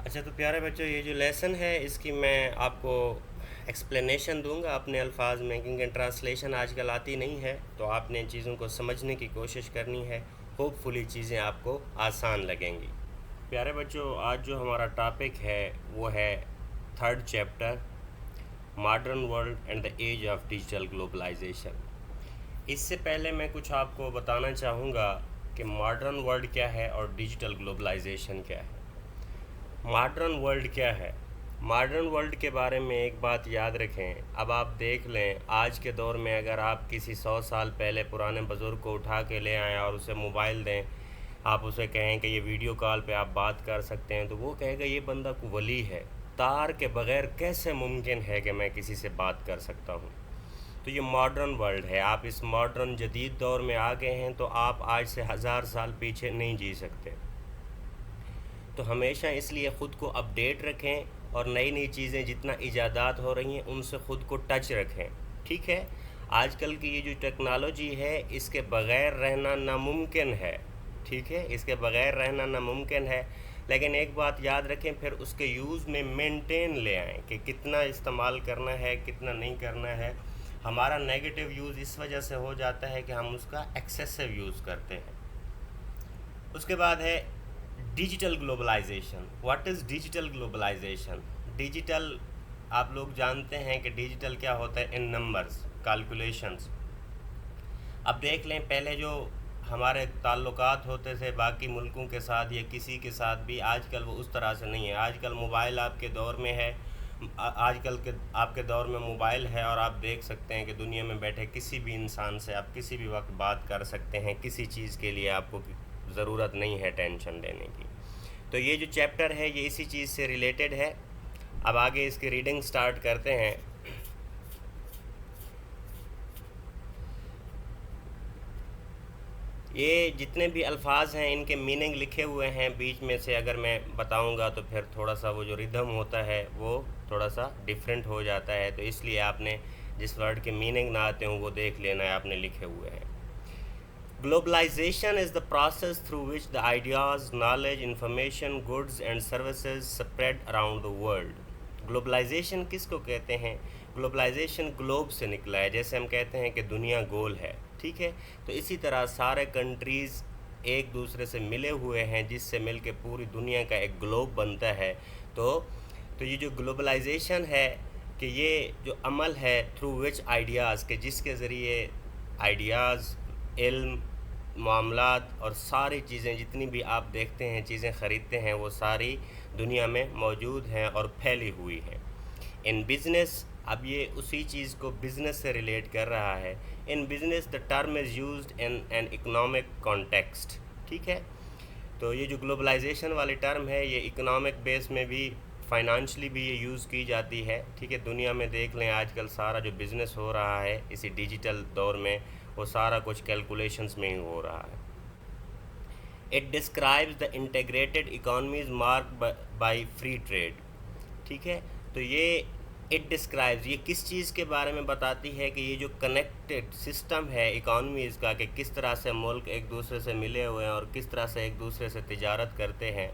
اچھا تو پیارے بچوں، یہ جو لیسن ہے اس کی میں آپ کو ایکسپلینیشن دوں گا اپنے الفاظ میں، کیونکہ ٹرانسلیشن آج کل آتی نہیں ہے، تو آپ نے چیزوں کو سمجھنے کی کوشش کرنی ہے. ہوپ فلی چیزیں آپ کو آسان لگیں گی. پیارے بچوں، آج جو ہمارا ٹاپک ہے وہ ہے third chapter, modern world and the age of digital globalization. اس سے پہلے میں کچھ آپ کو بتانا چاہوں گا کہ ماڈرن ورلڈ کیا ہے اور ڈیجیٹل گلوبلائزیشن کیا ہے. ماڈرن ورلڈ کیا ہے؟ ماڈرن ورلڈ کے بارے میں ایک بات یاد رکھیں. اب آپ دیکھ لیں، آج کے دور میں اگر آپ کسی 100 سال پہلے پرانے بزرگ کو اٹھا کے لے آئیں اور اسے موبائل دیں، آپ اسے کہیں کہ یہ ویڈیو کال پہ آپ بات کر سکتے ہیں، تو وہ کہے گا یہ بندہ کو ولی ہے. تار کے بغیر کیسے ممکن ہے کہ میں کسی سے بات کر سکتا ہوں؟ تو یہ ماڈرن ورلڈ ہے. آپ اس ماڈرن جدید دور میں آ گئے ہیں، تو آپ آج سے 1000 سال پیچھے نہیں جی سکتے. تو ہمیشہ اس لیے خود کو اپڈیٹ رکھیں اور نئی نئی چیزیں جتنا ایجادات ہو رہی ہیں ان سے خود کو ٹچ رکھیں. ٹھیک ہے؟ آج کل کی یہ جو ٹیکنالوجی ہے اس کے بغیر رہنا ناممکن ہے. ٹھیک ہے؟ اس کے بغیر رہنا ناممکن ہے، لیکن ایک بات یاد رکھیں، پھر اس کے یوز میں مینٹین لے آئیں کہ کتنا استعمال کرنا ہے، کتنا نہیں کرنا ہے. ہمارا نیگیٹو یوز اس وجہ سے ہو جاتا ہے کہ ہم اس کا ایکسیسو یوز کرتے ہیں. اس کے بعد ہے digital globalization. What is digital globalization? Digital, آپ لوگ جانتے ہیں کہ ڈیجیٹل کیا ہوتا ہے؟ ان نمبرز، کیلکولیشنز. اب دیکھ لیں، پہلے جو ہمارے تعلقات ہوتے تھے باقی ملکوں کے ساتھ یا کسی کے ساتھ بھی، آج کل وہ اس طرح سے نہیں ہے. آج کل موبائل آپ کے دور میں ہے، آج کل کے آپ کے دور میں موبائل ہے اور آپ دیکھ سکتے ہیں کہ دنیا میں بیٹھے کسی بھی انسان سے آپ کسی بھی وقت بات کر سکتے ہیں. کسی چیز کے لیے آپ کو ضرورت نہیں ہے ٹینشن لینے کی. تو یہ جو چیپٹر ہے یہ اسی چیز سے ریلیٹڈ ہے. اب آگے اس کی ریڈنگ سٹارٹ کرتے ہیں. یہ جتنے بھی الفاظ ہیں ان کے میننگ لکھے ہوئے ہیں، بیچ میں سے اگر میں بتاؤں گا تو پھر تھوڑا سا وہ جو ردھم ہوتا ہے وہ تھوڑا سا ڈیفرنٹ ہو جاتا ہے، تو اس لیے آپ نے جس ورڈ کے میننگ نہ آتے ہوں وہ دیکھ لینا ہے، آپ نے لکھے ہوئے ہیں. Globalization is the process through which the ideas, knowledge, information, goods and services spread around the world. Globalization کس کو کہتے ہیں؟ گلوبلائزیشن گلوب سے نکلا ہے، جیسے ہم کہتے ہیں کہ دنیا گول ہے. ٹھیک ہے؟ تو اسی طرح سارے کنٹریز ایک دوسرے سے ملے ہوئے ہیں، جس سے مل کے پوری دنیا کا ایک گلوب بنتا ہے. تو یہ جو گلوبلائزیشن ہے کہ یہ جو عمل ہے تھرو وچ آئیڈیاز، کہ جس کے ذریعے آئیڈیاز، علم، معاملات اور ساری چیزیں جتنی بھی آپ دیکھتے ہیں، چیزیں خریدتے ہیں، وہ ساری دنیا میں موجود ہیں اور پھیلی ہوئی ہیں. ان بزنس، اب یہ اسی چیز کو بزنس سے ریلیٹ کر رہا ہے. ان business the term is used in an economic context. ٹھیک ہے؟ تو یہ جو گلوبلائزیشن والی ٹرم ہے یہ اکنامک بیس میں بھی، فائنانشلی بھی یہ یوز کی جاتی ہے. ٹھیک ہے؟ دنیا میں دیکھ لیں آج کل سارا جو بزنس ہو رہا ہے اسی ڈیجیٹل دور میں، وہ سارا کچھ کیلکولیشنز میں ہی ہو رہا ہے. It describes the integrated economies marked by free trade. ٹھیک ہے؟ تو یہ اٹ ڈسکرائبز، یہ کس چیز کے بارے میں بتاتی ہے کہ یہ جو کنیکٹڈ سسٹم ہے اکانومیز کا، کہ کس طرح سے ملک ایک دوسرے سے ملے ہوئے ہیں اور کس طرح سے ایک دوسرے سے تجارت کرتے ہیں.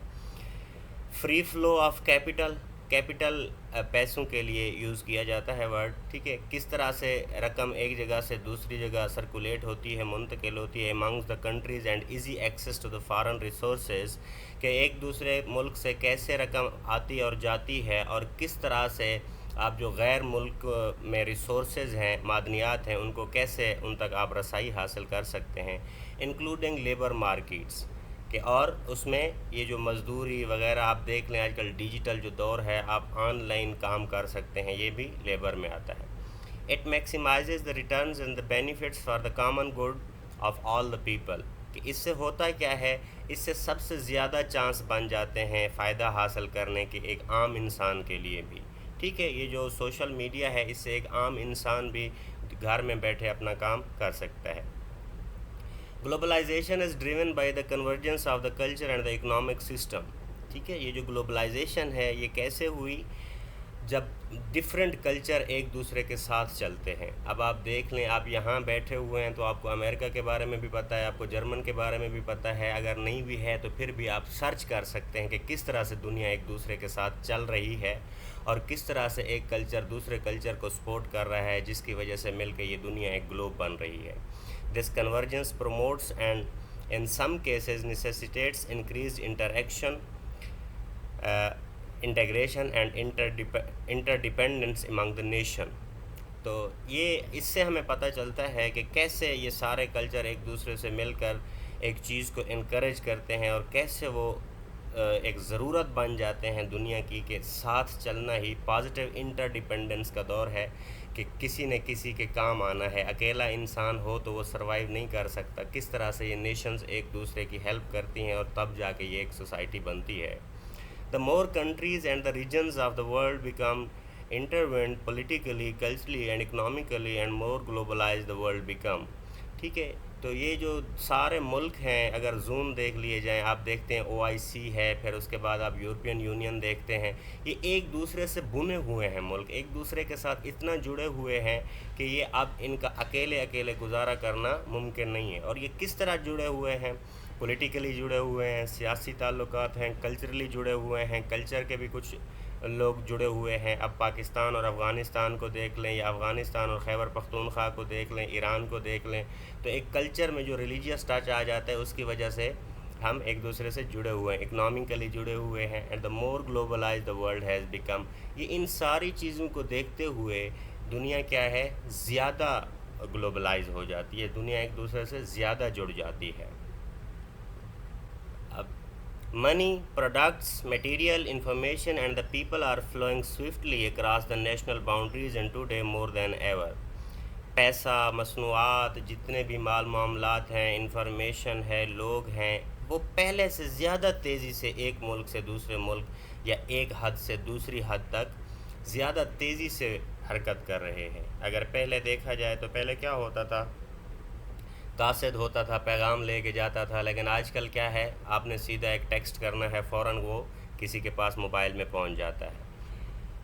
Free flow of capital, capital پیسوں کے لیے یوز کیا جاتا ہے ورڈ. ٹھیک ہے؟ کس طرح سے رقم ایک جگہ سے دوسری جگہ سرکولیٹ ہوتی ہے، منتقل ہوتی ہے amongst the countries, and easy access to the foreign resources, کہ ایک دوسرے ملک سے کیسے رقم آتی اور جاتی ہے اور کس طرح سے آپ جو غیر ملک میں ریسورسز ہیں، معدنیات ہیں، ان کو کیسے ان تک آپ رسائی حاصل کر سکتے ہیں، انکلوڈنگ لیبر مارکیٹس. کہ اور اس میں یہ جو مزدوری وغیرہ آپ دیکھ لیں، آج کل ڈیجیٹل جو دور ہے، آپ آن لائن کام کر سکتے ہیں، یہ بھی لیبر میں آتا ہے. It maximizes the returns and the benefits for the common good of all the people. کہ اس سے ہوتا کیا ہے؟ اس سے سب سے زیادہ چانس بن جاتے ہیں فائدہ حاصل کرنے کے ایک عام انسان کے لیے بھی. ٹھیک ہے؟ یہ جو سوشل میڈیا ہے اس سے ایک عام انسان بھی گھر میں بیٹھے اپنا کام کر سکتا ہے. Globalization is driven by the convergence of the culture and the economic system. ٹھیک ہے؟ یہ جو گلوبلائزیشن ہے یہ کیسے ہوئی؟ جب ڈفرینٹ کلچر ایک دوسرے کے ساتھ چلتے ہیں. اب آپ دیکھ لیں، آپ یہاں بیٹھے ہوئے ہیں تو آپ کو امریکہ کے بارے میں بھی پتہ ہے، آپ کو جرمن کے بارے میں بھی پتہ ہے، اگر نہیں بھی ہے تو پھر بھی آپ سرچ کر سکتے ہیں کہ کس طرح سے دنیا ایک دوسرے کے ساتھ چل رہی ہے اور کس طرح سے ایک کلچر دوسرے کلچر کو سپورٹ کر رہا ہے، جس کی وجہ سے مل کے یہ دنیا ایک گلوب بن رہی ہے. This convergence promotes and in some cases necessitates increased integration and interdependence among the nation. تو یہ اس سے ہمیں پتہ چلتا ہے کہ کیسے یہ سارے کلچر ایک دوسرے سے مل کر ایک چیز کو انکریج کرتے ہیں اور کیسے وہ ایک ضرورت بن جاتے ہیں دنیا کی کہ ساتھ چلنا ہی پازیٹیو انٹر ڈیپینڈنس کا دور ہے، کہ کسی نے کسی کے کام آنا ہے. اکیلا انسان ہو تو وہ سروائیو نہیں کر سکتا. کس طرح سے یہ نیشنز ایک دوسرے کی ہیلپ کرتی ہیں اور تب جا کے یہ ایک سوسائٹی بنتی ہے. The more countries and the regions of the world become intertwined politically, culturally and economically and more globalized the world become. ٹھیک ہے، تو یہ جو سارے ملک ہیں، اگر زون دیکھ لیے جائیں، آپ دیکھتے ہیں OIC ہے، پھر اس کے بعد آپ یورپین یونین دیکھتے ہیں، یہ ایک دوسرے سے بنے ہوئے ہیں ملک، ایک دوسرے کے ساتھ اتنا جڑے ہوئے ہیں کہ یہ اب ان کا اکیلے گزارا کرنا ممکن نہیں ہے. اور یہ کس طرح جڑے ہوئے ہیں؟ پولیٹیکلی جڑے ہوئے ہیں، سیاسی تعلقات ہیں، کلچرلی جڑے ہوئے ہیں، کلچر کے بھی کچھ لوگ جڑے ہوئے ہیں. اب پاکستان اور افغانستان کو دیکھ لیں، یا افغانستان اور خیبر پختونخوا کو دیکھ لیں، ایران کو دیکھ لیں، تو ایک کلچر میں جو ریلیجیس ٹچ آ جاتا ہے، اس کی وجہ سے ہم ایک دوسرے سے جڑے ہوئے ہیں، اکنامکلی جڑے ہوئے ہیں. And the more globalise the world has become. یہ ان ساری چیزوں کو دیکھتے ہوئے دنیا کیا ہے، زیادہ گلوبلائز ہو جاتی ہے، دنیا ایک دوسرے سے زیادہ جڑ جاتی ہے. اب money, products, material, information and the people are flowing swiftly across the national boundaries and today more than ever. پیسہ، مصنوعات، جتنے بھی مال معاملات ہیں، انفارمیشن ہے، لوگ ہیں، وہ پہلے سے زیادہ تیزی سے ایک ملک سے دوسرے ملک یا ایک حد سے دوسری حد تک زیادہ تیزی سے حرکت کر رہے ہیں. اگر پہلے دیکھا جائے تو پہلے کیا ہوتا تھا، قاصد ہوتا تھا، پیغام لے کے جاتا تھا، لیکن آج کل کیا ہے، آپ نے سیدھا ایک ٹیکسٹ کرنا ہے، فوراً وہ کسی کے پاس موبائل میں پہنچ جاتا ہے.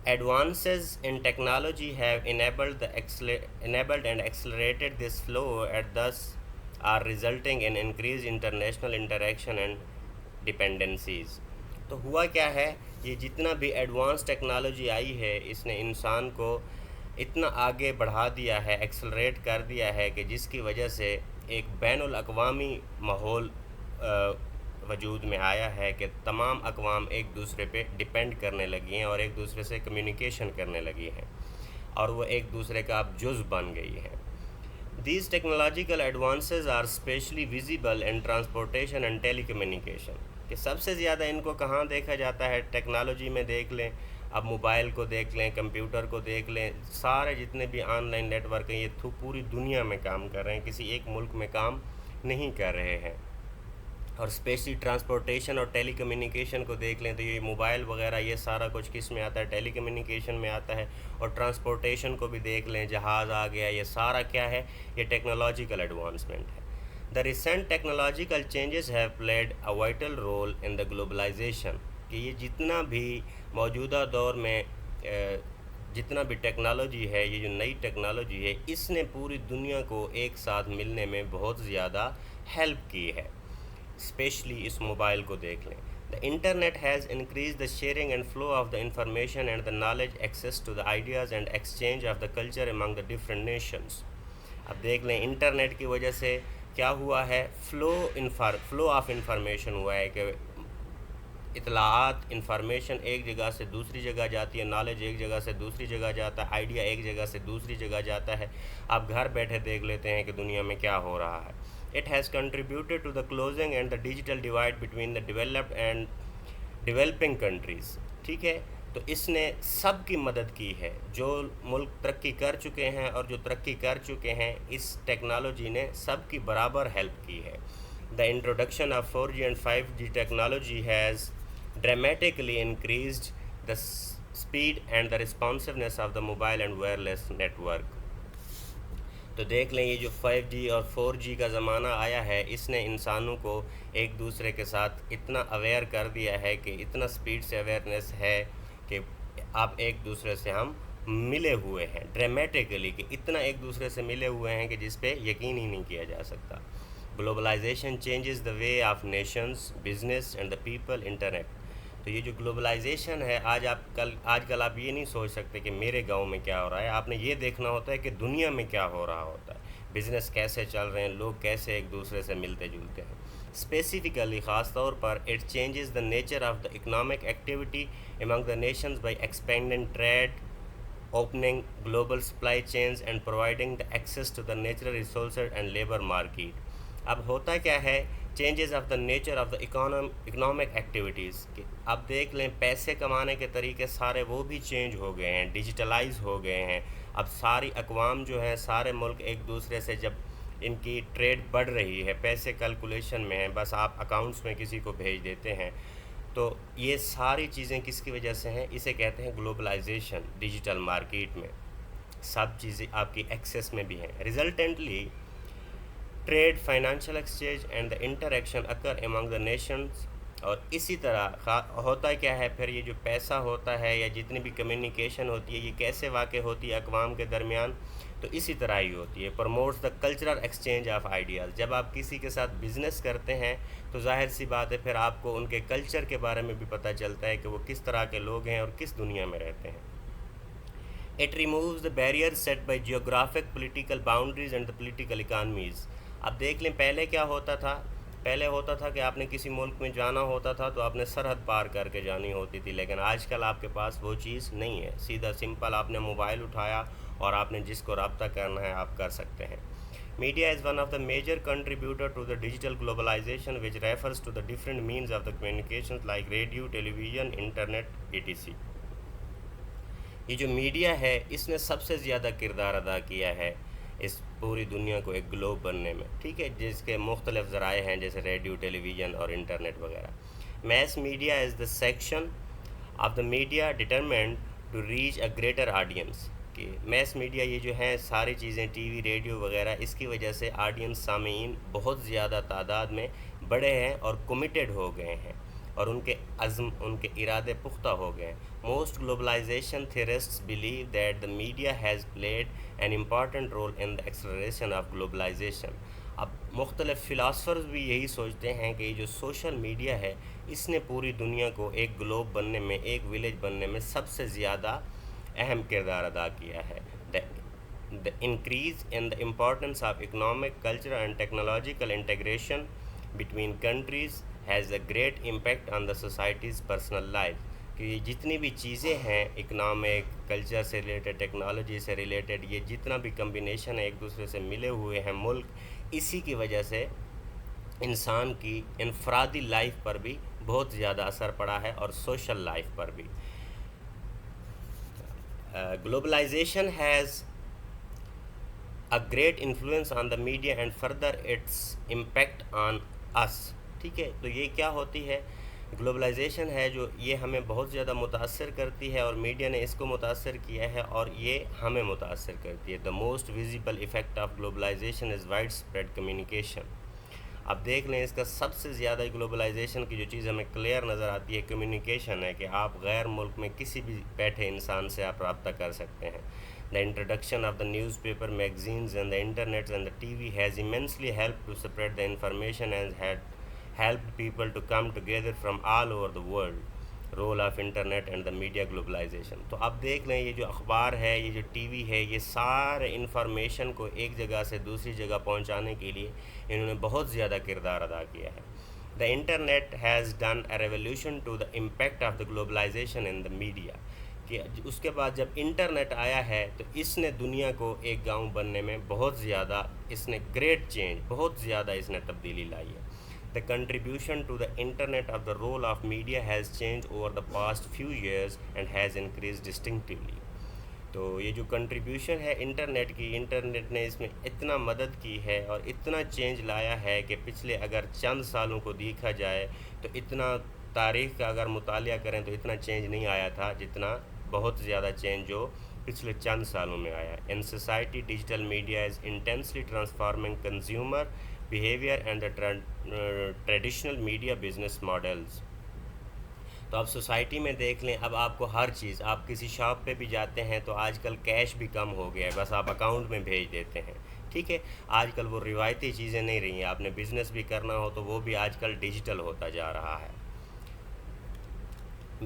Advances in technology have enabled and accelerated this flow and thus are resulting in increased international interaction and dependencies. تو ہوا کیا ہے، یہ جتنا بھی ایڈوانس ٹیکنالوجی آئی ہے، اس نے انسان کو اتنا آگے بڑھا دیا ہے، ایکسلریٹ کر دیا ہے، کہ جس کی وجہ سے ایک بین الاقوامی ماحول وجود میں آیا ہے کہ تمام اقوام ایک دوسرے پہ ڈیپینڈ کرنے لگی ہیں اور ایک دوسرے سے کمیونیکیشن کرنے لگی ہیں، اور وہ ایک دوسرے کا اب جز بن گئی ہیں. These technological advances are especially visible in transportation and telecommunication. کہ سب سے زیادہ ان کو کہاں دیکھا جاتا ہے؟ ٹیکنالوجی میں دیکھ لیں، اب موبائل کو دیکھ لیں، کمپیوٹر کو دیکھ لیں، سارے جتنے بھی آن لائن نیٹ ورک ہیں، یہ پوری دنیا میں کام کر رہے ہیں، کسی ایک ملک میں کام نہیں کر رہے ہیں. اور اسپیشلی ٹرانسپورٹیشن اور ٹیلی کمیونیکیشن کو دیکھ لیں تو یہ موبائل وغیرہ یہ سارا کچھ کس میں آتا ہے؟ ٹیلی کمیونیکیشن میں آتا ہے. اور ٹرانسپورٹیشن کو بھی دیکھ لیں، جہاز آ گیا، یہ سارا کیا ہے؟ یہ ٹیکنالوجیکل ایڈوانسمنٹ ہے. The recent technological changes have played a vital role in the globalization. کہ یہ جتنا بھی موجودہ دور میں جتنا بھی ٹیکنالوجی ہے، یہ جو نئی ٹیکنالوجی ہے، اس نے پوری دنیا کو ایک ساتھ ملنے میں بہت زیادہ ہیلپ کی ہے. اسپیشلی اس موبائل کو دیکھ لیں. The internet has increase the sharing and flow of the information and the knowledge access to the ideas and exchange of the culture among the different nations. اب دیکھ لیں انٹرنیٹ کی وجہ سے کیا ہوا ہے، فلو آف انفارمیشن ہوا ہے، کہ اطلاعات، انفارمیشن ایک جگہ سے دوسری جگہ جاتی ہے، نالج ایک جگہ سے دوسری جگہ جاتا ہے، آئیڈیا ایک جگہ سے دوسری جگہ جاتا ہے. آپ گھر بیٹھے دیکھ لیتے ہیں کہ دنیا میں کیا ہو رہا ہے. It has contributed to the closing and the digital divide between the developed and developing countries. ٹھیک ہے، تو اس نے سب کی مدد کی ہے، جو ملک ترقی کر چکے ہیں اور جو ترقی کر چکے ہیں، اس ٹیکنالوجی نے سب کی برابر ہیلپ کی ہے. The introduction of 4G and 5G technology has dramatically increased the speed and the responsiveness of the mobile and wireless network. تو دیکھ لیں یہ جو 5G اور 4G کا زمانہ آیا ہے، اس نے انسانوں کو ایک دوسرے کے ساتھ اتنا اویئر کر دیا ہے کہ اتنا سپیڈ سے اویئرنیس ہے کہ اب ایک دوسرے سے ہم ملے ہوئے ہیں ڈرامیٹیکلی، کہ اتنا ایک دوسرے سے ملے ہوئے ہیں کہ جس پہ یقین ہی نہیں کیا جا سکتا. Globalization changes the way of nations business and the people interact. تو یہ جو گلوبلائزیشن ہے، آج کل آپ یہ نہیں سوچ سکتے کہ میرے گاؤں میں کیا ہو رہا ہے. آپ نے یہ دیکھنا ہوتا ہے کہ دنیا میں کیا ہو رہا ہوتا ہے، بزنس کیسے چل رہے ہیں، لوگ کیسے ایک دوسرے سے ملتے جلتے ہیں. اسپیسیفکلی خاص طور پر it changes the nature of the economic activity among the nations by expanding trade, opening global supply chains and providing the access to the natural resources and labor market. اب ہوتا کیا ہے، changes of the nature of the economic activities. کہ اب دیکھ لیں پیسے کمانے کے طریقے سارے وہ بھی چینج ہو گئے ہیں، ڈیجیٹلائز ہو گئے ہیں. اب ساری اقوام جو ہیں، سارے ملک ایک دوسرے سے جب ان کی ٹریڈ بڑھ رہی ہے، پیسے کیلکولیشن میں ہیں، بس آپ اکاؤنٹس میں کسی کو بھیج دیتے ہیں. تو یہ ساری چیزیں کس کی وجہ سے ہیں؟ اسے کہتے ہیں گلوبلائزیشن. ڈیجیٹل مارکیٹ میں سب چیزیں آپ کی ایکسیس میں بھی ہیں. Resultantly trade, financial exchange and the interaction occur among the nations. اور اسی طرح ہوتا کیا ہے پھر، یہ جو پیسہ ہوتا ہے یا جتنی بھی کمیونیکیشن ہوتی ہے، یہ کیسے واقع ہوتی ہے اقوام کے درمیان؟ تو اسی طرح ہی ہوتی ہے. Promotes the cultural exchange of ideas. جب آپ کسی کے ساتھ بزنس کرتے ہیں تو ظاہر سی بات ہے پھر آپ کو ان کے کلچر کے بارے میں بھی پتہ چلتا ہے کہ وہ کس طرح کے لوگ ہیں اور کس دنیا میں رہتے ہیں. It removes the barriers set by geographic, political boundaries and the political economies. اب دیکھ لیں پہلے کیا ہوتا تھا. پہلے ہوتا تھا کہ آپ نے کسی ملک میں جانا ہوتا تھا تو آپ نے سرحد پار کر کے جانی ہوتی تھی، لیکن آج کل آپ کے پاس وہ چیز نہیں ہے. سیدھا سمپل آپ نے موبائل اٹھایا اور آپ نے جس کو رابطہ کرنا ہے آپ کر سکتے ہیں. Media is one of the major contributor to the digital globalization, which refers to the different means of the communications like radio, television, internet, etc. یہ جو میڈیا ہے اس نے سب سے زیادہ کردار ادا کیا ہے اس پوری دنیا کو ایک گلوب بننے میں، ٹھیک ہے، جس کے مختلف ذرائع ہیں جیسے ریڈیو، ٹیلی ویژن اور انٹرنیٹ وغیرہ. Mass media is the section of the media determined to reach a greater audience. کہ میس میڈیا یہ جو ہیں ساری چیزیں، ٹی وی، ریڈیو وغیرہ، اس کی وجہ سے آڈینس، سامعین بہت زیادہ تعداد میں بڑے ہیں اور کمیٹڈ ہو گئے ہیں اور ان کے عزم، ان کے ارادے پختہ ہو گئے ہیں. Most globalization theorists believe that the media has played an important role in the acceleration of globalization. اب مختلف فلاسفرز بھی یہی سوچتے ہیں کہ یہ جو سوشل میڈیا ہے اس نے پوری دنیا کو ایک گلوب بننے میں، ایک ولیج بننے میں سب سے زیادہ اہم کردار ادا کیا ہے. The increase in the importance of economic, cultural and technological integration between countries has a great impact on the society's personal life. کہ یہ جتنی بھی چیزیں ہیں اکنامک، کلچر سے ریلیٹڈ، ٹیکنالوجی سے ریلیٹڈ، یہ جتنا بھی کمبینیشن ہے ایک دوسرے سے ملے ہوئے ہیں ملک، اسی کی وجہ سے انسان کی انفرادی لائف پر بھی بہت زیادہ اثر پڑا ہے اور سوشل لائف پر بھی. Globalization has a great influence on the media and further its impact on us. ٹھیک ہے، تو یہ کیا ہوتی ہے؟ گلوبلائزیشن ہے جو یہ ہمیں بہت زیادہ متاثر کرتی ہے اور میڈیا نے اس کو متاثر کیا ہے اور یہ ہمیں متاثر کرتی ہے. The most visible effect of globalization is widespread communication. اب دیکھ لیں اس کا سب سے زیادہ گلوبلائزیشن کی جو چیز ہمیں کلیئر نظر آتی ہے کمیونیکیشن ہے، کہ آپ غیر ملک میں کسی بھی بیٹھے انسان سے آپ رابطہ کر سکتے ہیں. The introduction of the newspaper, magazines and the internet and the TV has immensely helped to spread the information and had helped people to come together from all over the world. Role of internet and the media globalization. تو اب دیکھ لیں یہ جو اخبار ہے، یہ جو ٹی وی ہے، یہ سارے انفارمیشن کو ایک جگہ سے دوسری جگہ پہنچانے کے لیے انہوں نے بہت زیادہ کردار ادا کیا ہے. The internet has done a revolution to the impact of the globalization in the media. کہ اس کے بعد جب انٹرنیٹ آیا ہے تو اس نے دنیا کو ایک گاؤں بننے میں بہت زیادہ، اس نے گریٹ چینج، بہت زیادہ اس نے تبدیلی لائی ہے. The contribution to the internet of the role of media has changed over the past few years and has increased distinctively. تو یہ جو کنٹریبیوشن ہے انٹرنیٹ کی، انٹرنیٹ نے اس میں اتنا مدد کی ہے اور اتنا چینج لایا ہے کہ پچھلے اگر چند سالوں کو دیکھا جائے تو اتنا تاریخ کا اگر مطالعہ کریں تو اتنا چینج نہیں آیا تھا جتنا بہت زیادہ چینج جو پچھلے چند سالوں میں آیا. In society digital media is intensely transforming consumer behaviour and the traditional media business models. تو اب سوسائٹی میں دیکھ لیں، اب آپ کو ہر چیز، آپ کسی شاپ پہ بھی جاتے ہیں تو آج کل کیش بھی کم ہو گیا ہے، بس آپ اکاؤنٹ میں بھیج دیتے ہیں، ٹھیک ہے۔ آج کل وہ روایتی چیزیں نہیں رہی ہیں، آپ نے بزنس بھی کرنا ہو تو وہ بھی آج کل ڈیجیٹل ہوتا جا رہا ہے۔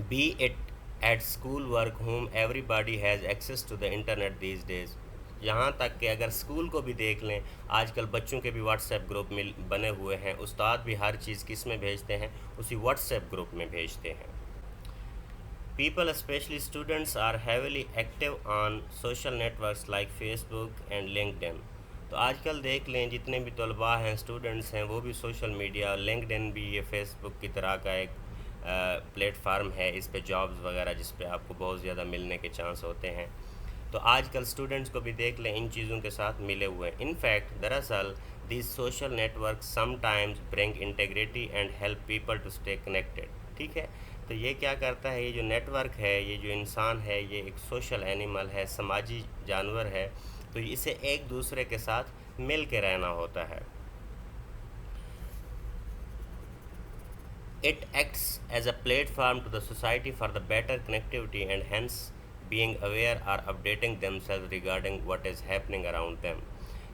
Be it at school work home everybody has access to the internet these days, یہاں تک کہ اگر اسکول کو بھی دیکھ لیں، آج کل بچوں کے بھی واٹس ایپ گروپ بنے ہوئے ہیں، استاد بھی ہر چیز کس میں بھیجتے ہیں، اسی واٹس ایپ گروپ میں بھیجتے ہیں۔ People, especially students, are heavily active on social networks like Facebook and LinkedIn۔ تو آج کل دیکھ لیں جتنے بھی طلباء ہیں، اسٹوڈنٹس ہیں، وہ بھی سوشل میڈیا، لنکڈ ان بھی یہ فیس بک کی طرح کا ایک پلیٹ فارم ہے، اس پہ جابز وغیرہ جس پہ آپ کو بہت زیادہ ملنے کے چانس ہوتے ہیں۔ تو آج کل اسٹوڈنٹس کو بھی دیکھ لیں ان چیزوں کے ساتھ ملے ہوئے ہیں۔ ان فیکٹ دراصل these social network sometimes bring integrity and help people to stay connected, ٹھیک ہے۔ تو یہ کیا کرتا ہے، یہ جو نیٹ ورک ہے، یہ جو انسان ہے، یہ ایک سوشل اینیمل ہے، سماجی جانور ہے، تو اسے ایک دوسرے کے ساتھ مل کے رہنا ہوتا ہے۔ It acts as a platform to the society for the better connectivity and hence being aware or updating themselves regarding what is happening around them۔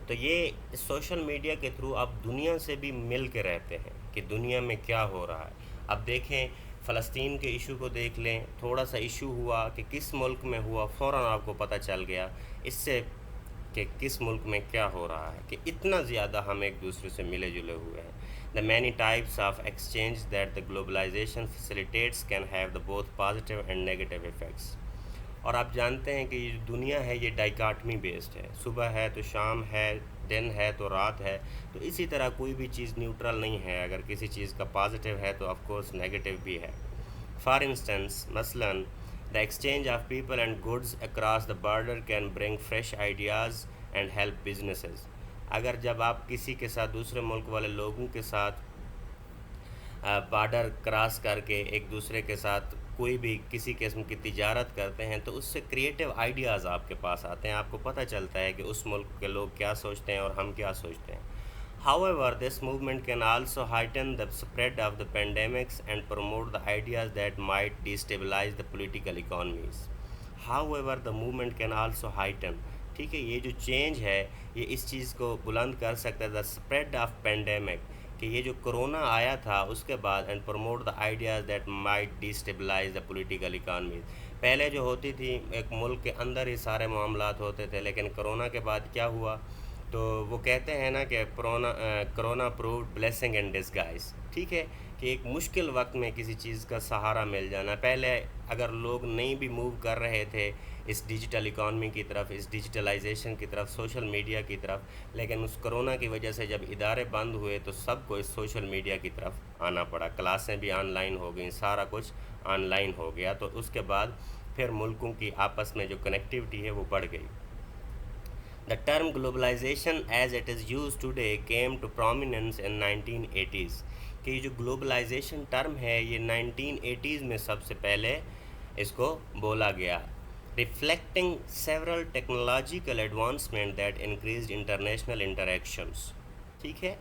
تو یہ سوشل میڈیا کے تھرو آپ دنیا سے بھی مل کے رہتے ہیں کہ دنیا میں کیا ہو رہا ہے۔ اب دیکھیں فلسطین کے ایشو کو دیکھ لیں، تھوڑا سا ایشو ہوا کہ کس ملک میں ہوا، فوراً آپ کو پتہ چل گیا اس سے کہ کس ملک میں کیا ہو رہا ہے، کہ اتنا زیادہ ہم ایک دوسرے سے ملے جلے ہوئے ہیں۔ The many types of exchange that the globalization facilitates can have the both positive and negative effects۔ اور آپ جانتے ہیں کہ یہ دنیا ہے، یہ ڈائیکاٹمی بیسڈ ہے، صبح ہے تو شام ہے، دن ہے تو رات ہے، تو اسی طرح کوئی بھی چیز نیوٹرل نہیں ہے، اگر کسی چیز کا پازیٹیو ہے تو آف کورس نیگیٹو بھی ہے۔ فار انسٹنس، مثلاً the exchange of people and goods across the border can bring fresh ideas and help businesses۔ اگر جب آپ کسی کے ساتھ، دوسرے ملک والے لوگوں کے ساتھ بارڈر کراس کر کے ایک دوسرے کے ساتھ کوئی بھی کسی قسم کی تجارت کرتے ہیں تو اس سے کریٹیو آئیڈیاز آپ کے پاس آتے ہیں، آپ کو پتہ چلتا ہے کہ اس ملک کے لوگ کیا سوچتے ہیں اور ہم کیا سوچتے ہیں۔ However, this movement can also heighten the spread of the pandemics and promote the ideas that might destabilize the political economies۔ However, the movement can also heighten، ٹھیک ہے، یہ جو چینج ہے یہ اس چیز کو بلند کر سکتا ہے، the spread of pandemic، کہ یہ جو کرونا آیا تھا اس کے بعد and promote the ideas that might destabilize the political economies۔ پہلے جو ہوتی تھی ایک ملک کے اندر ہی سارے معاملات ہوتے تھے، لیکن کرونا کے بعد کیا ہوا، تو وہ کہتے ہیں نا کہ corona proved blessing in disguise, ٹھیک ہے، کہ ایک مشکل وقت میں کسی چیز کا سہارا مل جانا۔ پہلے اگر لوگ نہیں بھی موو کر رہے تھے اس ڈیجیٹل اکانومی کی طرف، اس ڈیجیٹلائزیشن کی طرف، سوشل میڈیا کی طرف، لیکن اس کرونا کی وجہ سے جب ادارے بند ہوئے تو سب کو اس سوشل میڈیا کی طرف آنا پڑا، کلاسیں بھی آن لائن ہو گئیں، سارا کچھ آن لائن ہو گیا، تو اس کے بعد پھر ملکوں کی آپس میں جو کنیکٹیوٹی ہے وہ بڑھ گئی۔ The term globalization as it is used today came to prominence in 1980s، کہ یہ جو گلوبلائزیشن ٹرم ہے یہ 1980s میں سب سے پہلے اس کو بولا گیا، reflecting several technological advancements that increased international interactions، ٹھیک ہے۔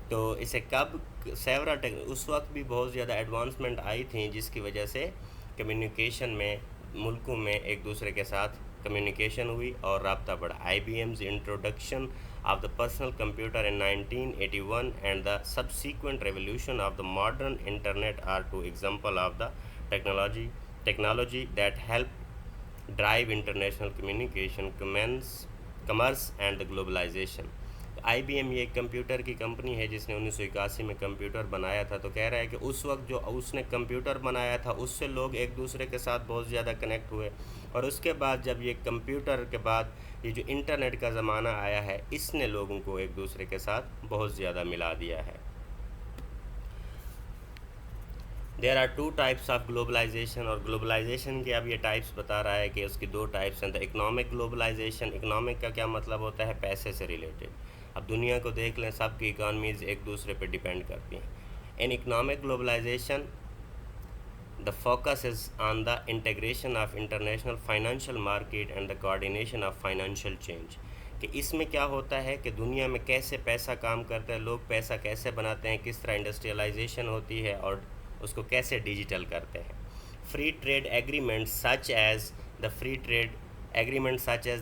تو اسے کب اس وقت بھی بہت زیادہ ایڈوانسمنٹ آئی تھیں جس کی وجہ سے کمیونیکیشن میں ملکوں میں ایک دوسرے کے ساتھ کمیونیکیشن ہوئی اور رابطہ بڑھا۔ I B M's introduction of the personal computer in 1981 and the subsequent revolution of the modern internet are two example of the technology that help drive international communication, commerce and the globalization. I B M یہ ایک computer کی company ہے جس نے 1981 میں computer بنایا تھا، تو کہہ رہا ہے کہ اس وقت جو اس نے کمپیوٹر بنایا تھا اس سے لوگ ایک دوسرے کے ساتھ بہت زیادہ کنیکٹ ہوئے، اور اس کے بعد جب یہ کمپیوٹر کے بعد یہ جو انٹرنیٹ کا زمانہ آیا ہے اس نے لوگوں کو ایک دوسرے کے ساتھ بہت زیادہ ملا دیا ہے۔ There are two types of globalization, اور گلوبلائزیشن کے اب یہ ٹائپس بتا رہا ہے کہ اس کی دو ٹائپس ہیں۔ دا اکنامک گلوبلائزیشن، اکنامک کا کیا مطلب ہوتا ہے، پیسے سے ریلیٹڈ۔ اب دنیا کو دیکھ لیں، سب کی اکانومیز ایک دوسرے پہ ڈیپینڈ کرتی ہیں۔ In economic globalization the focus is on the integration of international financial market and the coordination of financial change، کہ اس میں کیا ہوتا ہے کہ دنیا میں کیسے پیسہ کام کرتا ہے، لوگ پیسہ کیسے بناتے ہیں، کس طرح انڈسٹریلائزیشن ہوتی ہے اور اس کو کیسے ڈیجیٹل کرتے ہیں۔ free trade agreements such as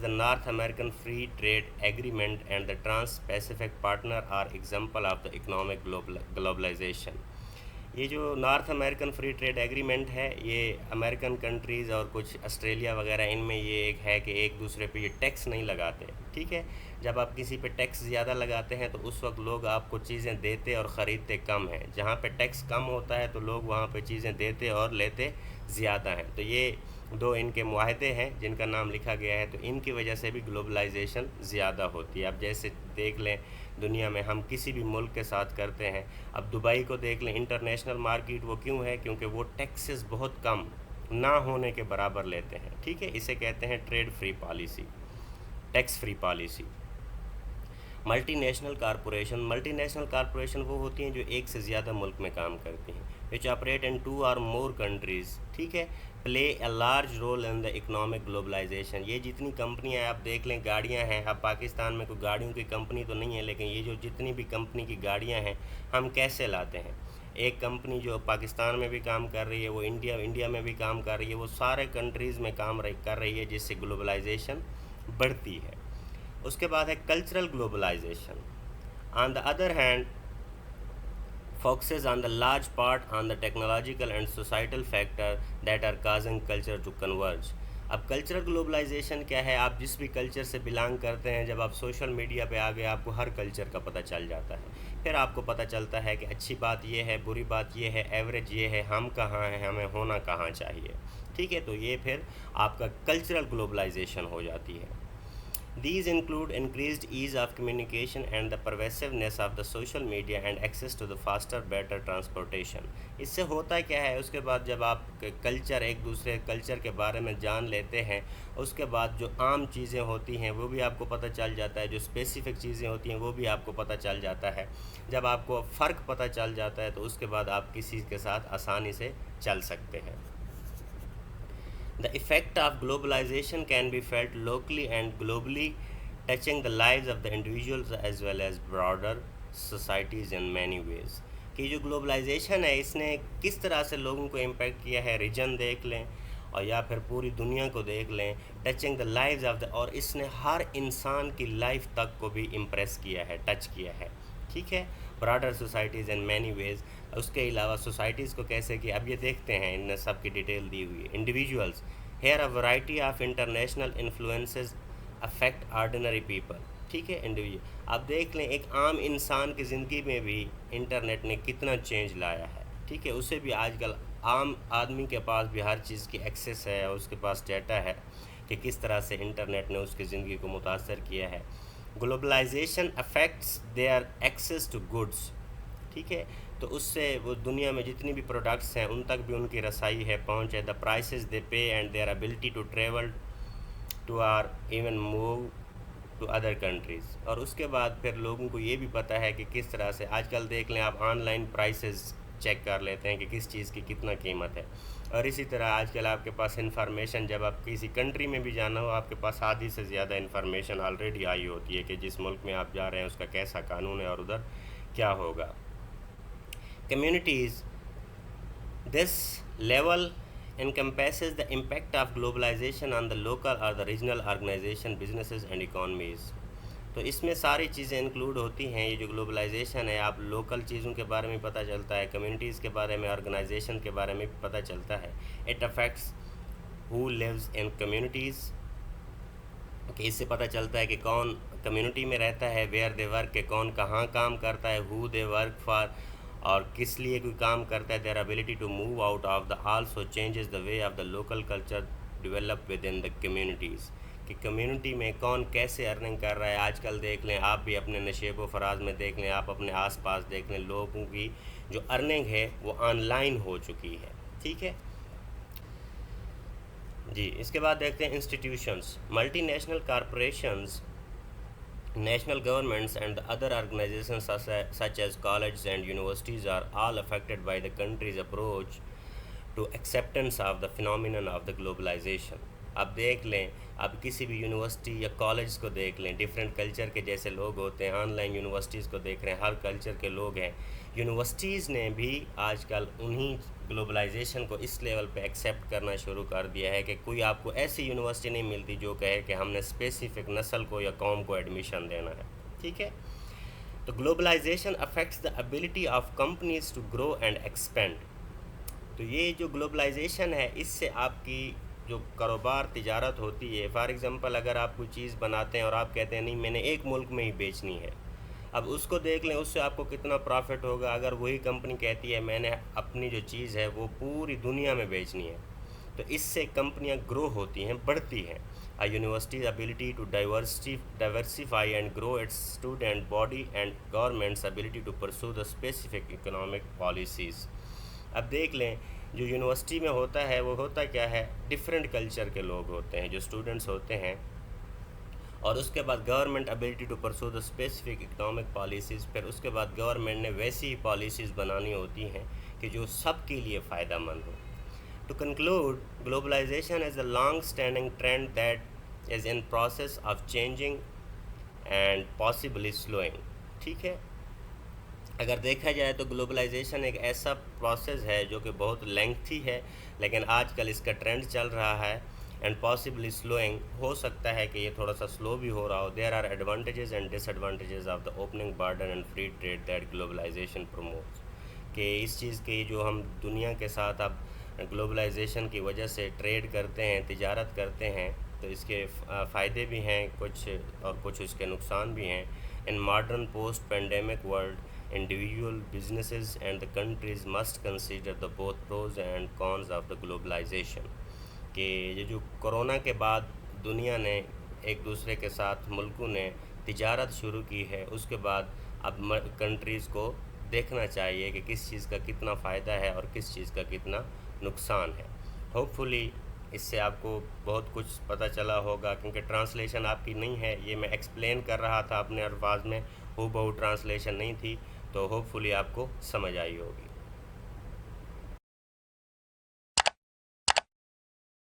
the North American Free Trade Agreement and the Trans-Pacific Partner are example of the economic globalization. یہ جو North American free trade agreement ہے، یہ امریکن کنٹریز اور کچھ آسٹریلیا وغیرہ ان میں یہ ایک ہے کہ ایک دوسرے پہ یہ ٹیکس نہیں لگاتے. ٹھیک ہے، جب آپ کسی پہ ٹیکس زیادہ لگاتے ہیں تو اس وقت لوگ آپ کو چیزیں دیتے اور خریدتے کم ہیں. جہاں پہ ٹیکس کم ہوتا ہے تو لوگ وہاں پہ چیزیں دیتے اور لیتے زیادہ ہیں. تو یہ دو ان کے معاہدے ہیں جن کا نام لکھا گیا ہے. تو ان کی وجہ سے بھی گلوبلائزیشن زیادہ ہوتی ہے. اب جیسے دیکھ لیں دنیا میں ہم کسی بھی ملک کے ساتھ کرتے ہیں، اب دبئی کو دیکھ لیں، انٹرنیشنل مارکیٹ وہ کیوں ہے؟ کیونکہ وہ ٹیکسز بہت کم نہ ہونے کے برابر لیتے ہیں. ٹھیک ہے، اسے کہتے ہیں trade free policy, tax free policy. Multinational corporation وہ ہوتی ہیں جو ایک سے زیادہ ملک میں کام کرتی ہیں. which operate in 2 or more countries. ٹھیک ہے، play a large role in the economic globalization. یہ جتنی کمپنیاں ہیں آپ دیکھ لیں، گاڑیاں ہیں، اب پاکستان میں کوئی گاڑیوں کی کمپنی تو نہیں ہے، لیکن یہ جو جتنی بھی کمپنی کی گاڑیاں ہیں ہم کیسے لاتے ہیں؟ ایک کمپنی جو پاکستان میں بھی کام کر رہی ہے، وہ انڈیا میں بھی کام کر رہی ہے، وہ سارے کنٹریز میں کام کر رہی ہے، جس سے گلوبلائزیشن بڑھتی ہے. اس کے بعد ہے cultural globalization. On the other hand focuses on the large part on the technological and societal factor that are causing culture to converge. اب کلچرل گلوبلائزیشن کیا ہے؟ آپ جس بھی کلچر سے بلانگ کرتے ہیں، جب آپ سوشل میڈیا پہ آ گئے آپ کو ہر کلچر کا پتہ چل جاتا ہے. پھر آپ کو پتہ چلتا ہے کہ اچھی بات یہ ہے، بری بات یہ ہے، ایوریج یہ ہے، ہم کہاں ہیں، ہمیں ہونا کہاں چاہیے. ٹھیک ہے، تو یہ پھر آپ کا کلچرل گلوبلائزیشن ہو جاتی ہے. These include increased ease of communication and the pervasiveness of the social media and access to the faster, better transportation. اس سے ہوتا کیا ہے؟ اس کے بعد جب آپ ایک دوسرے کلچر کے بارے میں جان لیتے ہیں، اس کے بعد جو عام چیزیں ہوتی ہیں وہ بھی آپ کو پتہ چل جاتا ہے، جو اسپیسیفک چیزیں ہوتی ہیں وہ بھی آپ کو پتہ چل جاتا ہے. جب آپ کو فرق پتہ چل جاتا ہے تو اس کے بعد آپ کسی کے ساتھ آسانی سے چل سکتے ہیں. The effect of globalization can be felt locally and globally, touching the lives of the individuals as well as broader societies in many ways. کہ جو گلوبلائزیشن ہے اس نے کس طرح سے لوگوں کو امپیکٹ کیا ہے، ریجن دیکھ لیں اور یا پھر پوری دنیا کو دیکھ لیں. Touching the lives of the, اور اس نے ہر انسان کی لائف تک کو بھی امپریس کیا ہے، ٹچ کیا ہے. ٹھیک ہے، broader societies in many ways. اس کے علاوہ سوسائٹیز کو کیسے کیا، اب یہ دیکھتے ہیں، ان سب کی ڈیٹیل دی ہوئی ہے. Individuals, here a variety of international influences affect ordinary people. ٹھیک ہے، انڈیویجول. اب دیکھ لیں ایک عام انسان کی زندگی میں بھی انٹرنیٹ نے کتنا چینج لایا ہے. ٹھیک ہے، اسے بھی آج کل عام آدمی کے پاس بھی ہر چیز کی ایکسیس ہے اور اس کے پاس ڈیٹا ہے کہ کس طرح سے انٹرنیٹ نے اس کی زندگی کو متاثر کیا ہے. Globalization affects their access to goods. ٹھیک ہے، تو اس سے وہ دنیا میں جتنی بھی پروڈکٹس ہیں ان تک بھی ان کی رسائی ہے، پہنچ ہے. The prices they pay and their ability to travel to or even move to other countries. اور اس کے بعد پھر لوگوں کو یہ بھی پتہ ہے کہ کس طرح سے آج کل دیکھ لیں آپ آن لائن پرائسز چیک کر لیتے ہیں کہ کس چیز کی کتنا قیمت ہے. اور اسی طرح آج کل آپ کے پاس انفارمیشن، جب آپ کسی کنٹری میں بھی جانا ہو آپ کے پاس آدھی سے زیادہ انفارمیشن آلریڈی آئی ہوتی ہے کہ جس ملک میں آپ جا رہے ہیں اس کا کیسا قانون ہے اور ادھر کیا ہوگا. Communities. This level encompasses the impact of globalization on the local or the regional organization, businesses and economies. تو اس میں ساری چیزیں انکلوڈ ہوتی ہیں. یہ جو گلوبلائزیشن ہے، آپ لوکل چیزوں کے بارے میں پتہ چلتا ہے، کمیونٹیز کے بارے میں، آرگنائزیشن کے بارے میں بھی پتہ چلتا ہے. It affects who lives in communities. کہ اس سے پتہ چلتا ہے کہ کون کمیونٹی میں رہتا ہے، where they work، کہ کون کہاں کام کرتا ہے، who they work for، اور کس لیے کوئی کام کرتا ہے. their ability to move out of the also changes the way of the local culture develop within the communities. کہ کمیونٹی میں کون کیسے ارننگ کر رہا ہے. آج کل دیکھ لیں آپ بھی اپنے نشیب و فراز میں دیکھ لیں، آپ اپنے آس پاس دیکھ لیں، لوگوں کی جو ارننگ ہے وہ آن لائن ہو چکی ہے. ٹھیک ہے جی. اس کے بعد دیکھتے ہیں institutions. Multi national corporations, national governments and the other organizations such as colleges and universities are all affected by the country's approach to acceptance of the phenomenon of the globalization. اب دیکھ لیں، اب کسی بھی یونیورسٹی یا college کو دیکھ لیں، ڈیفرنٹ کلچر کے جیسے لوگ ہوتے ہیں. آن لائن یونیورسٹیز کو دیکھ رہے ہیں، ہر کلچر کے لوگ ہیں. یونیورسٹیز نے بھی آج کل انہی گلوبلائزیشن کو اس لیول پہ ایکسیپٹ کرنا شروع کر دیا ہے کہ کوئی آپ کو ایسی یونیورسٹی نہیں ملتی جو کہے کہ ہم نے اسپیسیفک نسل کو یا قوم کو ایڈمیشن دینا ہے. ٹھیک ہے. تو globalization affects the ability of companies to grow and expand. تو یہ جو گلوبلائزیشن ہے اس سے آپ کی جو کاروبار تجارت ہوتی ہے، فار ایگزامپل اگر آپ کوئی چیز بناتے ہیں اور آپ کہتے ہیں نہیں میں نے ایک ملک میں ہی بیچنی ہے، اب اس کو دیکھ لیں اس سے آپ کو کتنا پرافٹ ہوگا. اگر وہی کمپنی کہتی ہے میں نے اپنی جو چیز ہے وہ پوری دنیا میں بیچنی ہے، تو اس سے کمپنیاں گرو ہوتی ہیں، بڑھتی ہیں. A university's ability to diversify and grow its student body and government's ability to pursue the specific economic policies. اب دیکھ لیں جو یونیورسٹی میں ہوتا ہے وہ ہوتا کیا ہے، ڈفرینٹ کلچر کے لوگ ہوتے ہیں جو اسٹوڈنٹس ہوتے ہیں، اور اس کے بعد government ability to pursue the specific economic policies. پھر اس کے بعد گورنمنٹ نے ویسی پالیسیز بنانی ہوتی ہیں کہ جو سب کے لیے فائدہ مند ہو. To conclude, globalization is a long-standing trend that is in process of changing and possibly slowing. ٹھیک ہے. اگر دیکھا جائے تو گلوبلائزیشن ایک ایسا پروسیس ہے جو کہ بہت لینگتھی ہے، لیکن آج کل اس کا ٹرینڈ چل رہا ہے. اینڈ پاسبلی سلوئنگ، ہو سکتا ہے کہ یہ تھوڑا سا سلو بھی ہو رہا ہو. There are advantages and disadvantages of the opening border and free trade that globalization promotes. کہ اس چیز کے جو ہم دنیا کے ساتھ اب گلوبلائزیشن کی وجہ سے ٹریڈ کرتے ہیں، تجارت کرتے ہیں، تو اس کے فائدے بھی ہیں کچھ اور کچھ اس کے نقصان بھی ہیں. In modern post pandemic world, individual businesses and the countries must consider the both pros and cons of the globalization. کہ یہ جو کرونا کے بعد دنیا نے ایک دوسرے کے ساتھ ملکوں نے تجارت شروع کی ہے، اس کے بعد اب کنٹریز کو دیکھنا چاہیے کہ کس چیز کا کتنا فائدہ ہے اور کس چیز کا کتنا نقصان ہے. ہوپ فلی اس سے آپ کو بہت کچھ پتہ چلا ہوگا، کیونکہ ٹرانسلیشن آپ کی نہیں ہے، یہ میں ایکسپلین کر رہا تھا اپنے الفاظ میں، ہو بہو ٹرانسلیشن نہیں تھی، تو ہوپ فلی آپ کو سمجھ آئی ہوگی.